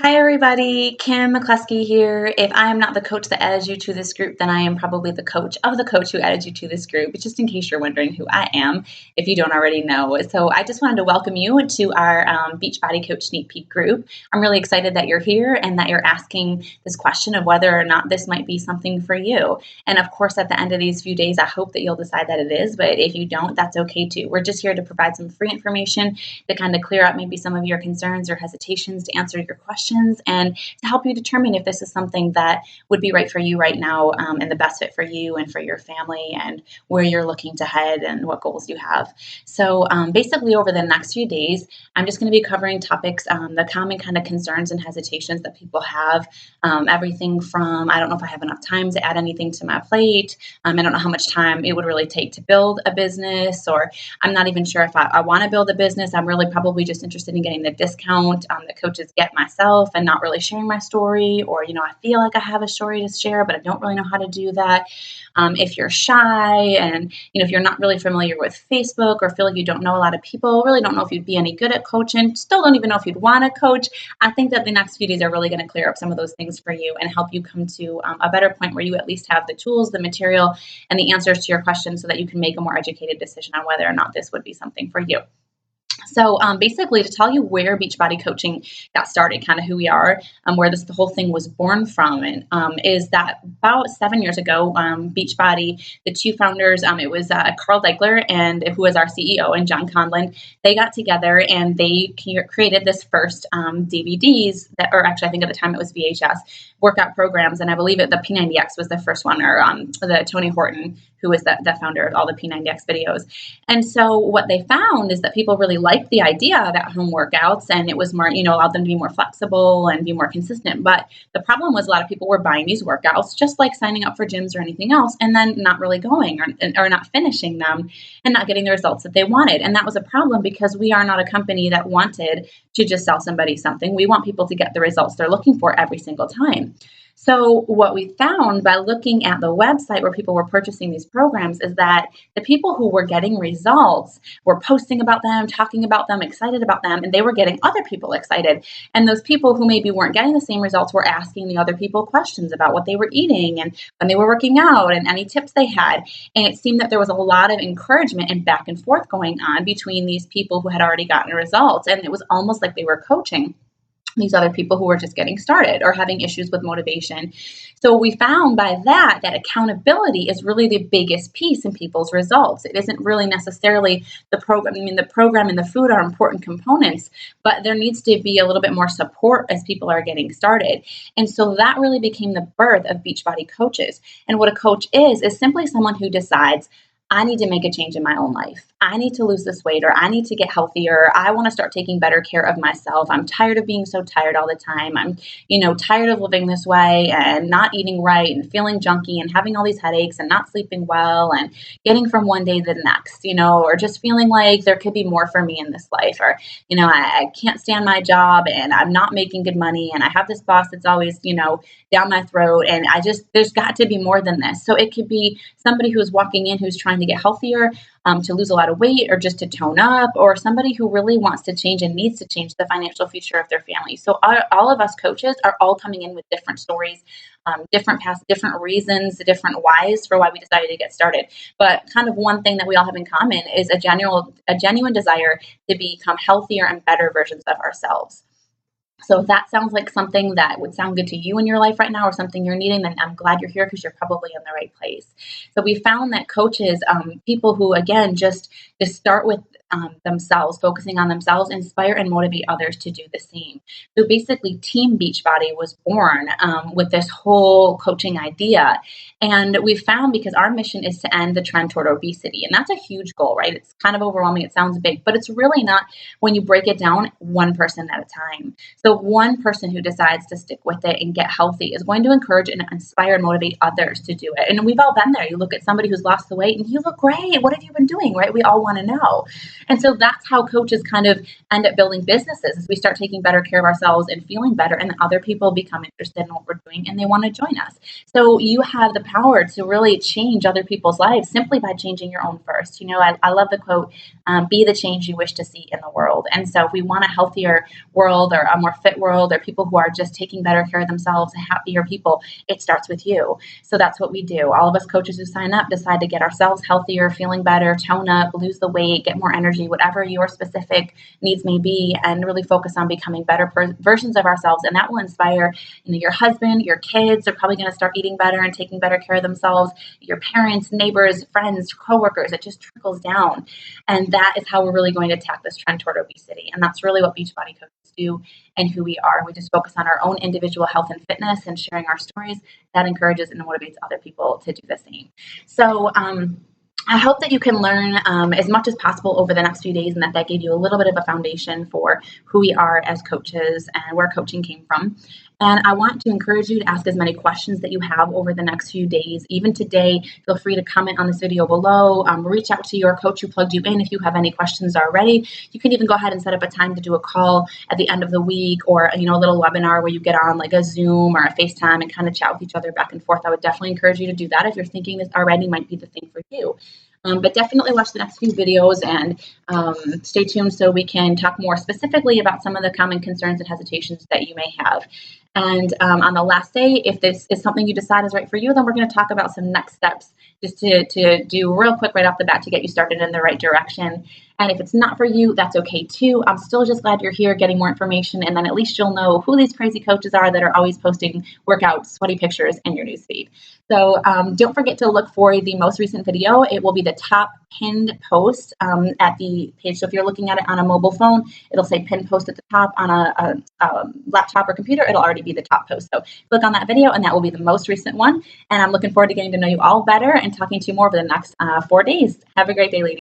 Hi, everybody. Kim McCluskey here. If I am not the coach that added you to this group, then I am probably the coach of the coach who added you to this group, just in case you're wondering who I am, if you don't already know. So I just wanted to welcome you to our Beachbody Coach Sneak Peek group. I'm really excited that you're here and that you're asking this question of whether or not this might be something for you. And of course, at the end of these few days, I hope that you'll decide that it is, but if you don't, that's okay too. We're just here to provide some free information to kind of clear up maybe some of your concerns or hesitations, to answer your questions, and to help you determine if this is something that would be right for you right now, and the best fit for you and for your family and where you're looking to head and what goals you have. So basically over the next few days, I'm just going to be covering topics, the common kind of concerns and hesitations that people have, everything from, I don't know if I have enough time to add anything to my plate. I don't know how much time it would really take to build a business, or I'm not even sure if I want to build a business. I'm really probably just interested in getting the discount that coaches get myself and not really sharing my story, or, I feel like I have a story to share, but I don't really know how to do that. If you're shy and, if you're not really familiar with Facebook or feel like you don't know a lot of people, really don't know if you'd be any good at coaching, still don't even know if you'd want to coach, I think that the next few days are really going to clear up some of those things for you and help you come to a better point where you at least have the tools, the material, and the answers to your questions so that you can make a more educated decision on whether or not this would be something for you. So basically, to tell you where Beachbody Coaching got started, kind of who we are, where the whole thing was born from, and is that about 7 years ago, Beachbody, the two founders, it was Carl Daikeler, and who was our CEO, and John Conlon. They got together and they created this first DVDs that, or actually, I think at the time it was VHS workout programs, and I believe the P90X was the first one, or the Tony Horton, who was the founder of all the P90X videos. And so what they found is that people really liked the idea of at-home workouts, and it was more, allowed them to be more flexible and be more consistent. But the problem was a lot of people were buying these workouts, just like signing up for gyms or anything else, and then not really going or not finishing them and not getting the results that they wanted. And that was a problem because we are not a company that wanted to just sell somebody something. We want people to get the results they're looking for every single time. So what we found by looking at the website where people were purchasing these programs is that the people who were getting results were posting about them, talking about them, excited about them, and they were getting other people excited. And those people who maybe weren't getting the same results were asking the other people questions about what they were eating and when they were working out and any tips they had. And it seemed that there was a lot of encouragement and back and forth going on between these people who had already gotten results. And it was almost like they were coaching these other people who were just getting started or having issues with motivation. So we found by that accountability is really the biggest piece in people's results. It isn't really necessarily the program. The program and the food are important components, but there needs to be a little bit more support as people are getting started. And so that really became the birth of Beachbody Coaches. And what a coach is simply someone who decides, I need to make a change in my own life. I need to lose this weight, or I need to get healthier. I want to start taking better care of myself. I'm tired of being so tired all the time. I'm, tired of living this way and not eating right and feeling junky and having all these headaches and not sleeping well and getting from one day to the next, or just feeling like there could be more for me in this life, or, I can't stand my job and I'm not making good money and I have this boss that's always, down my throat, and there's got to be more than this. So it could be somebody who's walking in who's trying to get healthier, to lose a lot of weight, or just to tone up, or somebody who really wants to change and needs to change the financial future of their family. So all of us coaches are all coming in with different stories, different paths, different reasons, different whys for why we decided to get started. But kind of one thing that we all have in common is a genuine desire to become healthier and better versions of ourselves. So if that sounds like something that would sound good to you in your life right now, or something you're needing, then I'm glad you're here, because you're probably in the right place. So we found that coaches, people who, again, just start with themselves, focusing on themselves, inspire and motivate others to do the same. So basically, Team Beachbody was born with this whole coaching idea. And we found, because our mission is to end the trend toward obesity. And that's a huge goal, right? It's kind of overwhelming. It sounds big, but it's really not, when you break it down, one person at a time. So one person who decides to stick with it and get healthy is going to encourage and inspire and motivate others to do it. And we've all been there. You look at somebody who's lost the weight and you look great. What have you been doing, right? We all want to know. And so that's how coaches kind of end up building businesses, as we start taking better care of ourselves and feeling better, and other people become interested in what we're doing and they want to join us. So you have the power to really change other people's lives simply by changing your own first. I love the quote, be the change you wish to see in the world. And so if we want a healthier world or a more fit world, or people who are just taking better care of themselves, happier people, it starts with you. So that's what we do. All of us coaches who sign up decide to get ourselves healthier, feeling better, tone up, lose the weight, get more energy, whatever your specific needs may be, and really focus on becoming better versions of ourselves. And that will inspire your husband, your kids are probably going to start eating better and taking better care of themselves, your parents, neighbors, friends, coworkers. It just trickles down. And that is how we're really going to attack this trend toward obesity. And that's really what Beachbody coaches do and who we are. We just focus on our own individual health and fitness and sharing our stories. That encourages and motivates other people to do the same. So, I hope that you can learn as much as possible over the next few days, and that gave you a little bit of a foundation for who we are as coaches and where coaching came from. And I want to encourage you to ask as many questions that you have over the next few days. Even today, feel free to comment on this video below. Reach out to your coach who plugged you in if you have any questions already. You can even go ahead and set up a time to do a call at the end of the week, or a little webinar where you get on like a Zoom or a FaceTime and kind of chat with each other back and forth. I would definitely encourage you to do that if you're thinking this already might be the thing for you. But definitely watch the next few videos and stay tuned so we can talk more specifically about some of the common concerns and hesitations that you may have. And on the last day, if this is something you decide is right for you, then we're going to talk about some next steps just to do real quick right off the bat to get you started in the right direction. And if it's not for you, that's okay too. I'm still just glad you're here getting more information, and then at least you'll know who these crazy coaches are that are always posting workout, sweaty pictures in your newsfeed. So don't forget to look for the most recent video. It will be the top pinned post at the page. So if you're looking at it on a mobile phone, it'll say pinned post at the top. On a laptop or computer, it'll already be the top post. So click on that video, and that will be the most recent one. And I'm looking forward to getting to know you all better and talking to you more over the next 4 days. Have a great day, ladies.